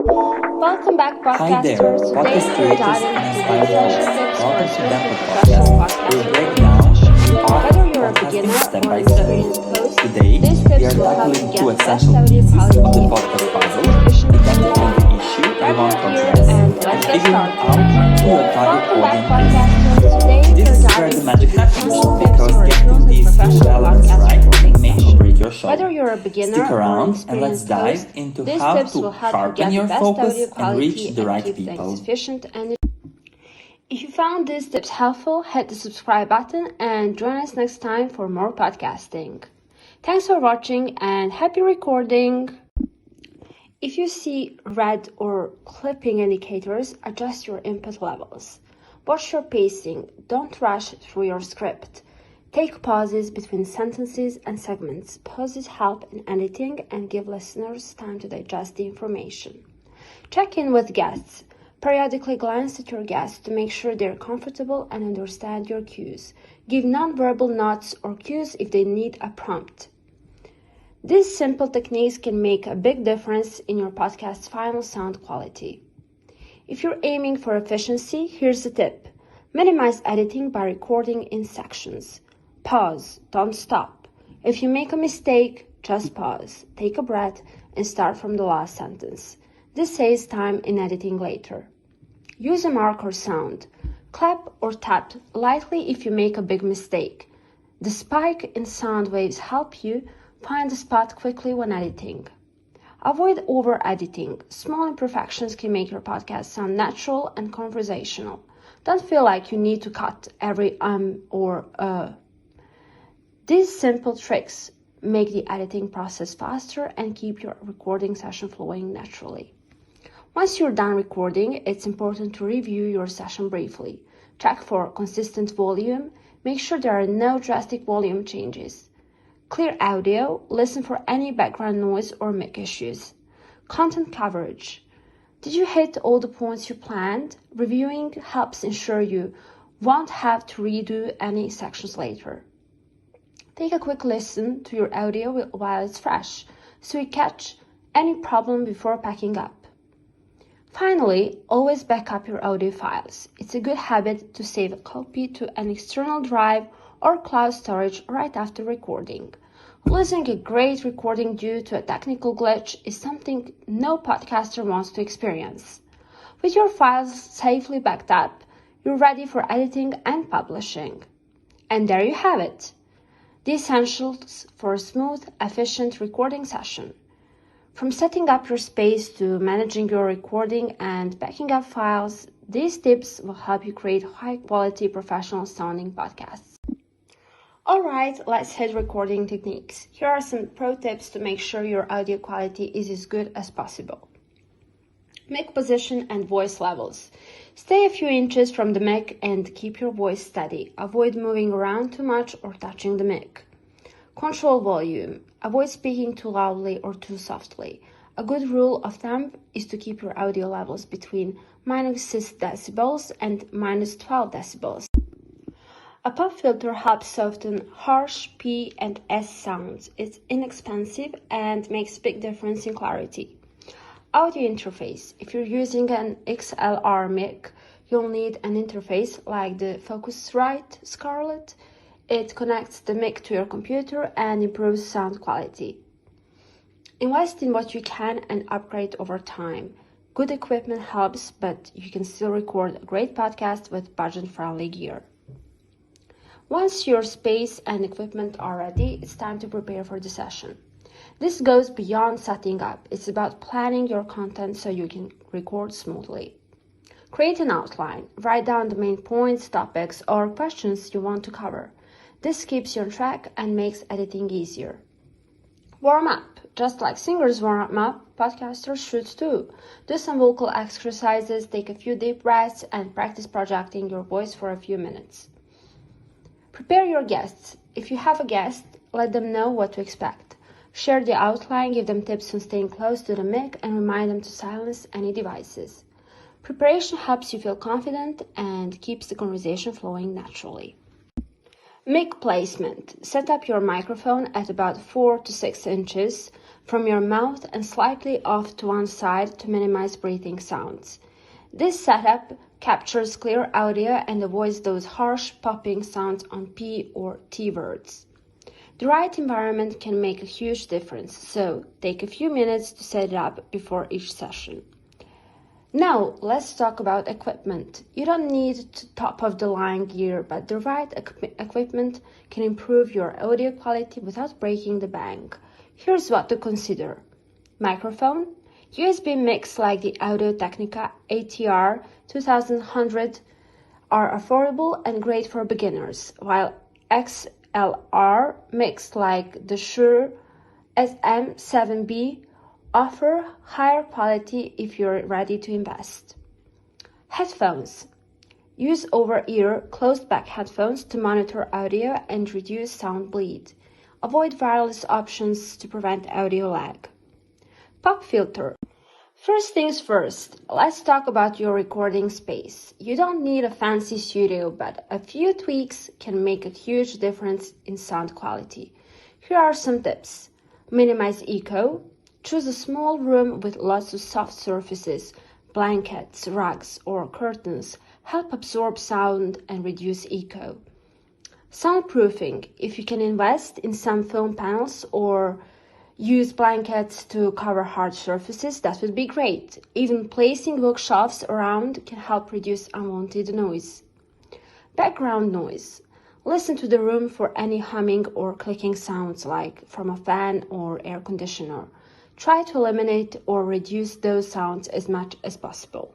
Welcome back, Hi there, podcasters. Today podcast we're creators diving and into the aspiring essential hosts. tips for Welcome to building Dapper professional Podcast. We podcasting break profile. down the art Whether of you're a podcasting beginner step or by an step. experienced host, Today, these we tips are will help you tackling get two the best essential audio pieces of quality the and podcast keep things puzzle, efficient and identifying the issue we grab want your to gear address and and let's get figuring started. out who your target Welcome back, audience podcasters. is. Today This we're is where diving the into magic the happens, essential tips because for getting smooth and these two professional elements podcast right recording may or session. break your show. Whether you're a beginner Stick or an around and let's experienced dive host, into these how tips will to help you sharpen get your the best focus audio and reach quality the and right keep things people. efficient and if you found these tips helpful, hit the subscribe button and join us next time for more podcasting. Thanks for watching and happy recording. If you see red or clipping indicators, adjust your input levels. Watch your pacing. Don't rush through your script. Take pauses between sentences and segments. Pauses help in editing and give listeners time to digest the information. Check in with guests. Periodically glance at your guests to make sure they're comfortable and understand your cues. Give nonverbal nods or cues if they need a prompt. These simple techniques can make a big difference in your podcast's final sound quality. If you're aiming for efficiency, here's a tip. Minimize editing by recording in sections. Pause, don't stop. If you make a mistake, just pause, take a breath, and start from the last sentence. This saves time in editing later. Use a marker sound. Clap or tap lightly if you make a big mistake. The spike in sound waves help you find the spot quickly when editing. Avoid over-editing. Small imperfections can make your podcast sound natural and conversational. Don't feel like you need to cut every or These simple tricks make the editing process faster and keep your recording session flowing naturally. Once you're done recording, it's important to review your session briefly. Check for consistent volume. Make sure there are no drastic volume changes. Clear audio. Listen for any background noise or mic issues. Content coverage. Did you hit all the points you planned? Reviewing helps ensure you won't have to redo any sections later. Take a quick listen to your audio while it's fresh, so you catch any problem before packing up. Finally, always back up your audio files. It's a good habit to save a copy to an external drive or cloud storage right after recording. Losing a great recording due to a technical glitch is something no podcaster wants to experience. With your files safely backed up, you're ready for editing and publishing. And there you have it. The essentials for a smooth, efficient recording session. From setting up your space to managing your recording and backing up files, these tips will help you create high-quality, professional-sounding podcasts. Alright, let's hit recording techniques. Here are some pro tips to make sure your audio quality is as good as possible. Mic position and voice levels. Stay a few inches from the mic and keep your voice steady. Avoid moving around too much or touching the mic. Control volume. Avoid speaking too loudly or too softly. A good rule of thumb is to keep your audio levels between -6 decibels and -12 decibels. A pop filter helps soften harsh P and S sounds. It's inexpensive and makes a big difference in clarity. Audio interface. If you're using an XLR mic, you'll need an interface like the Focusrite Scarlett. It connects the mic to your computer and improves sound quality. Invest in what you can and upgrade over time. Good equipment helps, but you can still record a great podcast with budget-friendly gear. Once your space and equipment are ready, it's time to prepare for the session. This goes beyond setting up. It's about planning your content so you can record smoothly. Create an outline. Write down the main points, topics, or questions you want to cover. This keeps you on track and makes editing easier. Warm up. Just like singers warm up, podcasters should too. Do some vocal exercises, take a few deep breaths, and practice projecting your voice for a few minutes. Prepare your guests. If you have a guest, let them know what to expect. Share the outline, give them tips on staying close to the mic, and remind them to silence any devices. Preparation helps you feel confident and keeps the conversation flowing naturally. Mic placement. Set up your microphone at about 4 to 6 inches from your mouth and slightly off to one side to minimize breathing sounds. This setup captures clear audio and avoids those harsh popping sounds on P or T words. The right environment can make a huge difference, so take a few minutes to set it up before each session. Now, let's talk about equipment. You don't need top-of-the-line gear, but the right equipment can improve your audio quality without breaking the bank. Here's what to consider. Microphone. USB mics like the Audio-Technica ATR 2100 are affordable and great for beginners, while XLR mics like the Shure SM7B offer higher quality if you're ready to invest. Headphones. Use over-ear, closed-back headphones to monitor audio and reduce sound bleed. Avoid wireless options to prevent audio lag. Pop filter. First things first, let's talk about your recording space. You don't need a fancy studio, but a few tweaks can make a huge difference in sound quality. Here are some tips. Minimize echo. Choose a small room with lots of soft surfaces, blankets, rugs, or curtains. Help absorb sound and reduce echo. Soundproofing. If you can invest in some foam panels or use blankets to cover hard surfaces, that would be great. Even placing bookshelves around can help reduce unwanted noise. Background noise. Listen to the room for any humming or clicking sounds like from a fan or air conditioner. Try to eliminate or reduce those sounds as much as possible.